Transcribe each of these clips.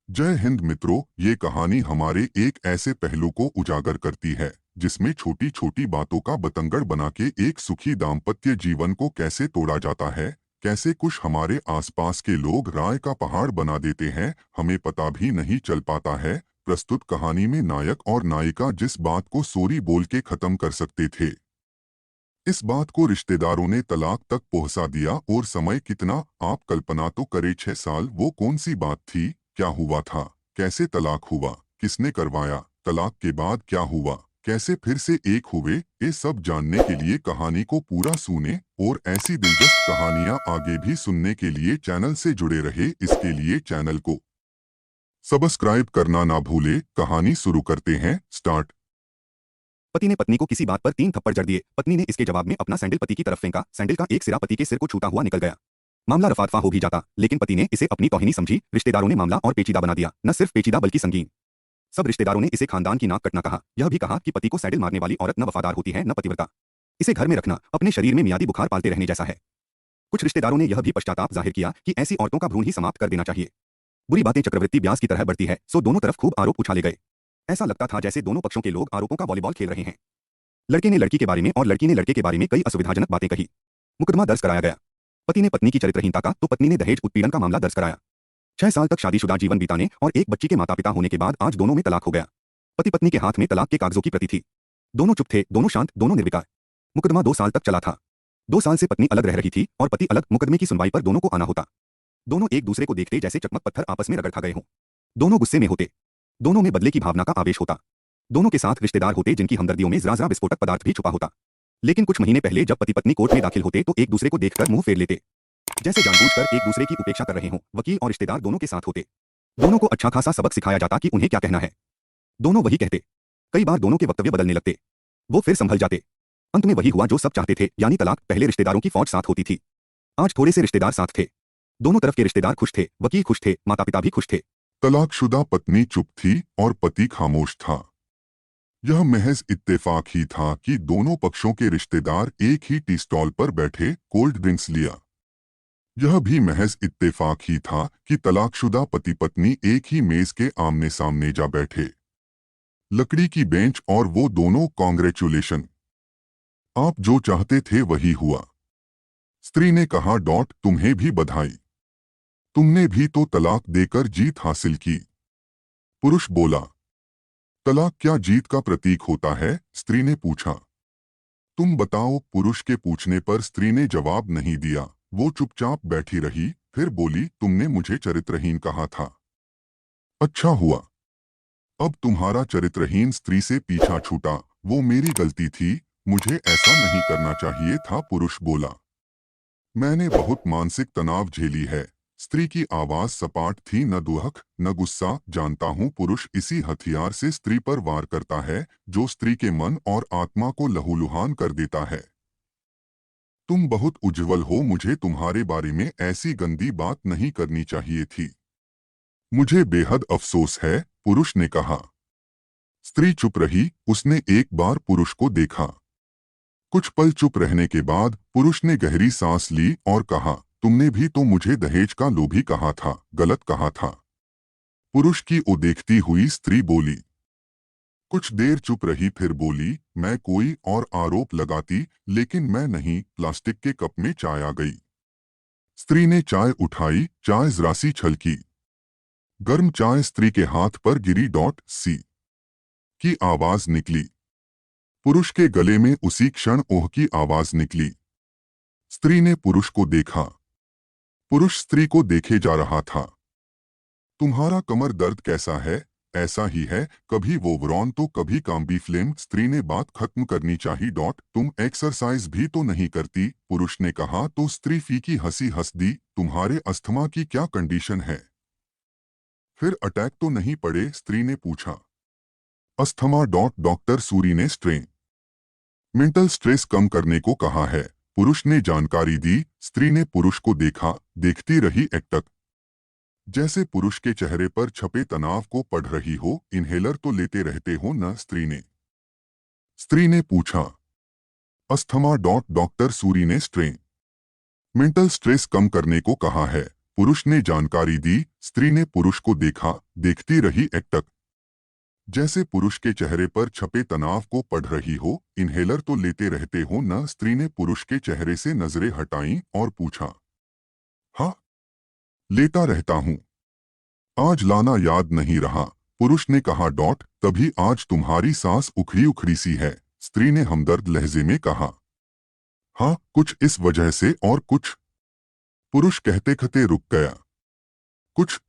जय हिंद मित्रों, ये कहानी हमारे एक ऐसे पहलू को उजागर करती है जिसमें छोटी छोटी बातों का बतंगड़ बना के एक सुखी दाम्पत्य जीवन को कैसे तोड़ा जाता है, कैसे कुछ हमारे आसपास के लोग राय का पहाड़ बना देते हैं, हमें पता भी नहीं चल पाता है। प्रस्तुत कहानी में नायक और नायिका जिस बात को सॉरी बोल के खत्म कर सकते थे, इस बात को रिश्तेदारों ने तलाक तक पहुंचा दिया। और समय कितना, आप कल्पना तो करें, 6 साल। वो कौन सी बात थी, क्या हुआ था, कैसे तलाक हुआ, किसने करवाया, तलाक के बाद क्या हुआ, कैसे फिर से एक हुए, ये सब जानने के लिए कहानी को पूरा सुने। और ऐसी दिलचस्प कहानियां आगे भी सुनने के लिए चैनल से जुड़े रहे। इसके लिए चैनल को सब्सक्राइब करना ना भूले। कहानी शुरू करते हैं, स्टार्ट। पति ने पत्नी को किसी बात पर 3 थप्पड़ जड़ दिए। पत्नी ने इसके जवाब में अपना सैंडल पति की तरफ फेंका। सैंडल का एक सिरा पति के सिर को छूता हुआ निकल गया। मामला रफादफा हो भी जाता, लेकिन पति ने इसे अपनी तौहीनी समझी। रिश्तेदारों ने मामला और पेचीदा बना दिया, न सिर्फ पेचीदा बल्कि संगीन। सब रिश्तेदारों ने इसे खानदान की नाक कटना कहा। यह भी कहा कि पति को सैंडल मारने वाली औरत न वफादार होती है न पतिव्रता। इसे घर में रखना अपने शरीर में मियादी बुखार पालते रहने जैसा है। कुछ रिश्तेदारों ने यह भी पश्चाताप जाहिर किया कि ऐसी औरतों का भ्रूण ही समाप्त कर देना चाहिए। बुरी बातें चक्रवृद्धि ब्याज की तरह बढ़ती है, सो दोनों तरफ खूब आरोप उछाले गए। ऐसा लगता था जैसे दोनों पक्षों के लोग आरोपों का वॉलीबॉल खेल रहे हैं। लड़के ने लड़की के बारे में और लड़की ने लड़के के बारे में कई असुविधाजनक बातें कही। मुकदमा दर्ज कराया गया। पति ने पत्नी की चरित्रहीनता का तो पत्नी ने दहेज उत्पीड़न का मामला दर्ज कराया। 6 साल तक शादीशुदा जीवन बीताने और एक बच्ची के माता पिता होने के बाद आज दोनों में तलाक हो गया। पति पत्नी के हाथ में तलाक के कागजों की प्रति थी। दोनों चुप थे, दोनों शांत, दोनों निर्विकार। मुकदमा 2 साल तक चला था। 2 साल से पत्नी अलग रह रही थी और पति अलग। मुकदमे की सुनवाई पर दोनों को आना होता। दोनों एक दूसरे को देखते जैसे चकमक पत्थर आपस में रगड़ खा गए हों। दोनों गुस्से में होते। दोनों में बदले की भावना का आवेश होता। दोनों के साथ रिश्तेदार होते जिनकी हमदर्दियों में जरा जरा विस्फोटक पदार्थ भी छुपा होता। लेकिन कुछ महीने पहले जब पति पत्नी कोर्ट में दाखिल होते तो एक दूसरे को देखकर मुंह फेर लेते, जैसे जानबूझकर एक दूसरे की उपेक्षा कर रहे हों। वकील और रिश्तेदार दोनों के साथ होते। दोनों को अच्छा खासा सबक सिखाया जाता कि उन्हें क्या कहना है। दोनों वही कहते। कई बार दोनों के वक्तव्य बदलने लगते। वो फिर संभल जाते। अंत में वही हुआ जो सब चाहते थे, यानी तलाक। पहले रिश्तेदारों की फौज साथ होती थी, आज थोड़े से रिश्तेदार साथ थे। दोनों तरफ के रिश्तेदार खुश थे, वकील खुश थे, माता पिता भी खुश थे। तलाकशुदा पत्नी चुप थी और पति खामोश था। यह महज इत्तेफाक ही था कि दोनों पक्षों के रिश्तेदार एक ही टी स्टॉल पर बैठे कोल्ड ड्रिंक्स लिया। यह भी महज इत्तेफाक ही था कि तलाकशुदा पति पत्नी एक ही मेज के आमने सामने जा बैठे। लकड़ी की बेंच और वो दोनों, कॉन्ग्रेचुलेशन, आप जो चाहते थे वही हुआ। स्त्री ने कहा, तुम्हें भी बधाई, तुमने भी तो तलाक देकर जीत हासिल की। पुरुष बोला, तलाक क्या जीत का प्रतीक होता है? स्त्री ने पूछा। तुम बताओ। पुरुष के पूछने पर स्त्री ने जवाब नहीं दिया। वो चुपचाप बैठी रही, फिर बोली, तुमने मुझे चरित्रहीन कहा था। अच्छा हुआ, अब तुम्हारा चरित्रहीन स्त्री से पीछा छूटा। वो मेरी गलती थी, मुझे ऐसा नहीं करना चाहिए था। पुरुष बोला, मैंने बहुत मानसिक तनाव झेली है। स्त्री की आवाज सपाट थी, न दुहक न गुस्सा। जानता हूँ। पुरुष इसी हथियार से स्त्री पर वार करता है जो स्त्री के मन और आत्मा को लहूलुहान कर देता है। तुम बहुत उज्जवल हो, मुझे तुम्हारे बारे में ऐसी गंदी बात नहीं करनी चाहिए थी। मुझे बेहद अफसोस है, पुरुष ने कहा। स्त्री चुप रही। उसने एक बार पुरुष को देखा। कुछ पल चुप रहने के बाद पुरुष ने गहरी सांस ली और कहा, तुमने भी तो मुझे दहेज का लोभी कहा था, गलत कहा था। पुरुष की ओर देखती हुई स्त्री बोली। कुछ देर चुप रही, फिर बोली, मैं कोई और आरोप लगाती, लेकिन मैं नहीं। प्लास्टिक के कप में चाय आ गई। स्त्री ने चाय उठाई। चाय जरा सी छलकी। गर्म चाय स्त्री के हाथ पर गिरी। सी की आवाज निकली। पुरुष के गले में उसी क्षण ओह की आवाज निकली। स्त्री ने पुरुष को देखा। पुरुष स्त्री को देखे जा रहा था। तुम्हारा कमर दर्द कैसा है? ऐसा ही है, कभी वोवरॉन तो कभी काम्बीफ्लेम। स्त्री ने बात खत्म करनी चाहिए। तुम एक्सरसाइज भी तो नहीं करती, पुरुष ने कहा तो स्त्री फीकी हंसी हंस दी। तुम्हारे अस्थमा की क्या कंडीशन है? फिर अटैक तो नहीं पड़े? स्त्री ने पूछा। अस्थमा। डॉक्टर सूरी ने स्ट्रेन मेंटल स्ट्रेस कम करने को कहा है, पुरुष ने जानकारी दी। स्त्री ने पुरुष को देखा, देखती रही, एकटक जैसे पुरुष के चेहरे पर छपे तनाव को पढ़ रही हो। इन्हेलर तो लेते रहते हो न? स्त्री ने पूछा। अस्थमा। डॉक्टर सूरी ने स्ट्रेन मेंटल स्ट्रेस कम करने को कहा है, पुरुष ने जानकारी दी। स्त्री ने पुरुष को देखा, देखती रही एकटक, जैसे पुरुष के चेहरे पर छपे तनाव को पढ़ रही हो। इन्हेलर तो लेते रहते हो न? स्त्री ने पुरुष के चेहरे से नजरें हटाईं और पूछा। हाँ, लेता रहता हूं। आज लाना याद नहीं रहा, पुरुष ने कहा। तभी आज तुम्हारी सांस उखड़ी उखड़ी सी है, स्त्री ने हमदर्द लहजे में कहा। हाँ, कुछ इस वजह से और कुछ, पुरुष कहते कहते रुक गया। कुछ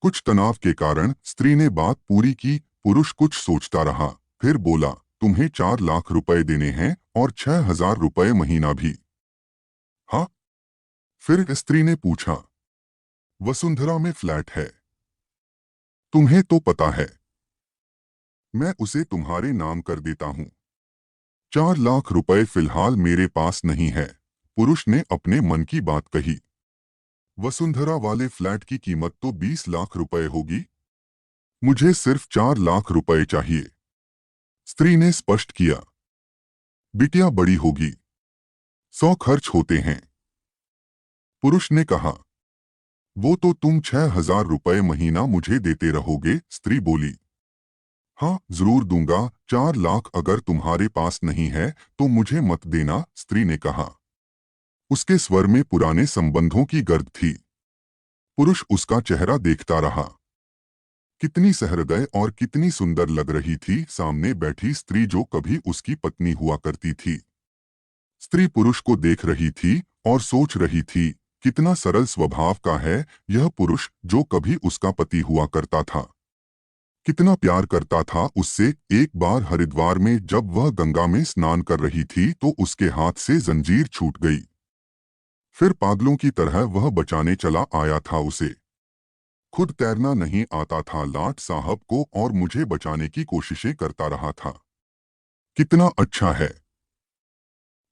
कुछ तनाव के कारण, स्त्री ने बात पूरी की। पुरुष कुछ सोचता रहा, फिर बोला, तुम्हें 4 लाख रुपए देने हैं और 6,000 रुपए महीना भी। हाँ? फिर स्त्री ने पूछा। वसुंधरा में फ्लैट है, तुम्हें तो पता है। मैं उसे तुम्हारे नाम कर देता हूं। 4 लाख रुपए फिलहाल मेरे पास नहीं है, पुरुष ने अपने मन की बात कही। वसुंधरा वाले फ्लैट की कीमत तो 20 लाख रुपए होगी। मुझे सिर्फ 4 लाख रुपए चाहिए, स्त्री ने स्पष्ट किया। बिटिया बड़ी होगी, 100 खर्च होते हैं, पुरुष ने कहा। वो तो तुम 6,000 रुपए महीना मुझे देते रहोगे, स्त्री बोली। हाँ, जरूर दूंगा। 4 लाख अगर तुम्हारे पास नहीं है तो मुझे मत देना, स्त्री ने कहा। उसके स्वर में पुराने संबंधों की गर्द थी। पुरुष उसका चेहरा देखता रहा। कितनी सहृदय और कितनी सुंदर लग रही थी सामने बैठी स्त्री, जो कभी उसकी पत्नी हुआ करती थी। स्त्री पुरुष को देख रही थी और सोच रही थी, कितना सरल स्वभाव का है यह पुरुष जो कभी उसका पति हुआ करता था। कितना प्यार करता था उससे। एक बार हरिद्वार में जब वह गंगा में स्नान कर रही थी तो उसके हाथ से जंजीर छूट गई। फिर पागलों की तरह वह बचाने चला आया था उसे। खुद तैरना नहीं आता था लाट साहब को और मुझे बचाने की कोशिशें करता रहा था। कितना अच्छा है।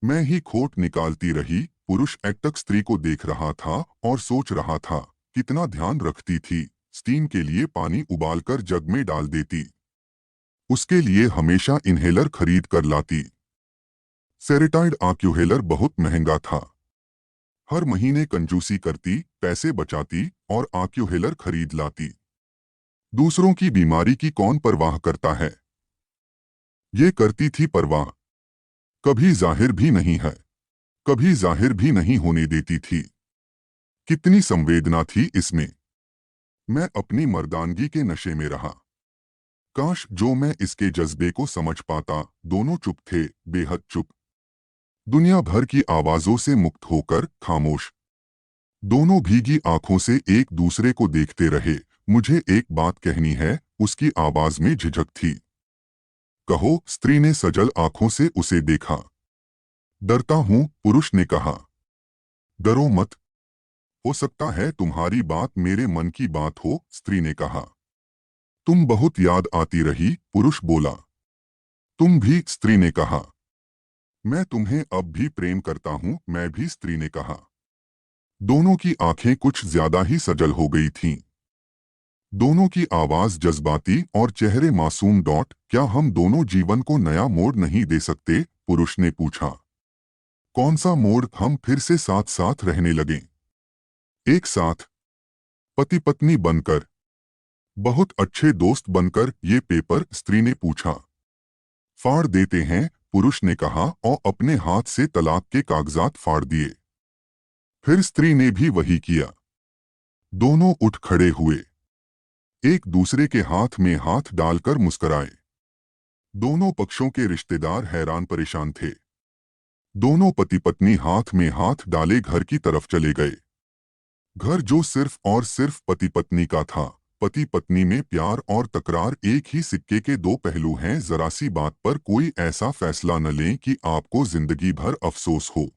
मैं ही खोट निकालती रही। पुरुष एकटक स्त्री को देख रहा था और सोच रहा था, कितना ध्यान रखती थी। स्टीम के लिए पानी उबालकर जग में डाल देती, उसके लिए हमेशा इन्हेलर खरीद कर लाती। सेरेटाइड आक्यूहेलर बहुत महंगा था। हर महीने कंजूसी करती, पैसे बचाती और आक्यूहेलर खरीद लाती। दूसरों की बीमारी की कौन परवाह करता है? ये करती थी परवाह। कभी जाहिर भी नहीं है, कभी जाहिर भी नहीं होने देती थी। कितनी संवेदना थी इसमें। मैं अपनी मर्दानगी के नशे में रहा। काश जो मैं इसके जज्बे को समझ पाता। दोनों चुप थे, बेहद चुप। दुनिया भर की आवाजों से मुक्त होकर खामोश। दोनों भीगी आंखों से एक दूसरे को देखते रहे। मुझे एक बात कहनी है, उसकी आवाज में झिझक थी। कहो, स्त्री ने सजल आंखों से उसे देखा। डरता हूं, पुरुष ने कहा। डरो मत, हो सकता है तुम्हारी बात मेरे मन की बात हो, स्त्री ने कहा। तुम बहुत याद आती रही, पुरुष बोला। तुम भी, स्त्री ने कहा। मैं तुम्हें अब भी प्रेम करता हूं, मैं भी, स्त्री ने कहा। दोनों की आंखें कुछ ज्यादा ही सजल हो गई थीं। दोनों की आवाज जज्बाती और चेहरे मासूम। क्या हम दोनों जीवन को नया मोड़ नहीं दे सकते? पुरुष ने पूछा। कौन सा मोड़? हम फिर से साथ साथ रहने लगें, एक साथ, पति पत्नी बनकर, बहुत अच्छे दोस्त बनकर। ये पेपर? स्त्री ने पूछा। फाड़ देते हैं, पुरुष ने कहा और अपने हाथ से तलाक के कागजात फाड़ दिए। फिर स्त्री ने भी वही किया। दोनों उठ खड़े हुए, एक दूसरे के हाथ में हाथ डालकर मुस्कुराए। दोनों पक्षों के रिश्तेदार हैरान परेशान थे। दोनों पति पत्नी हाथ में हाथ डाले घर की तरफ चले गए। घर जो सिर्फ और सिर्फ पति पत्नी का था। पति पत्नी में प्यार और तकरार एक ही सिक्के के दो पहलू हैं। जरा सी बात पर कोई ऐसा फैसला न लें कि आपको जिंदगी भर अफसोस हो।